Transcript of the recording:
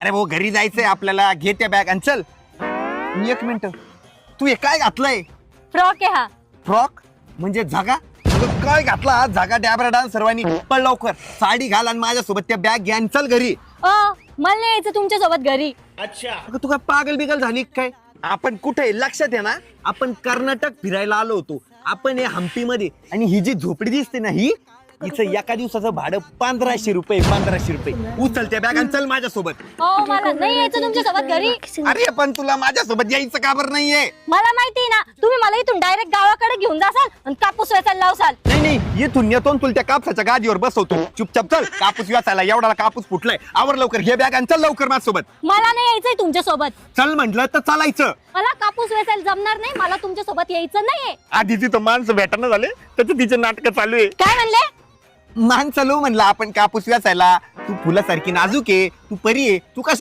अरे भाऊ घरी जायचंय आपल्याला, घे त्या बॅग आणि चल. एक मिनिट, तू हे काय घातलंय? फ्रॉक आहे हा. फ्रॉक म्हणजे झगा? तुझं काय घातला हा झगा डॅबरा डान्स? सर्वांनी पण लवकर साडी घाल आणि माझ्यासोबत त्या बॅग घ्या आणि चल घरी. मला नाही यायचं तुमच्या सोबत घरी. अगं तू काय पागल बिगल झाली काय? आपण कुठे लक्षात आहे ना, आपण कर्नाटक फिरायला आलो होतो. आपण हे हम्पी मध्ये, आणि ही जी झोपडी दिसते ना, ही हिचं एका दिवसाचं भाडं 1500 रुपये. 1500 रुपये. उचल त्या बॅग आणि चल माझ्यासोबत. मला नाही यायचं तुमच्या सोबत घरी. अरे पण तुला माझ्यासोबत यायचं का बरं नाहीये? मला माहिती ना, तुम्ही मला इथून डायरेक्ट गावाकडे घेऊन जासाल आणि कापूस वेचायला लावसाल. नाही इथून येतो तुला त्या कापसाच्या गादीवर बसवतो. चुपचाप चल, कापूस वेचायला एवढा कापूस फुटलाय. आवर लवकर, घे बॅग आणि चल लवकर माझ्यासोबत. मला नाही यायचंय तुमच्या सोबत. चल म्हंटल तर चालायचं. मला कापूस वेचायला जमणार नाही. मला तुमच्या सोबत यायचं नाहीये. आधी तिथं माणसं भेटणं झाले, त्याचं तिचे नाटक चालू आहे. काय म्हणले? मान चालू म्हणला आपण कापूस वेचायला. तू फुलासारखी नाजूक आहे, तू परी आहे, तू कस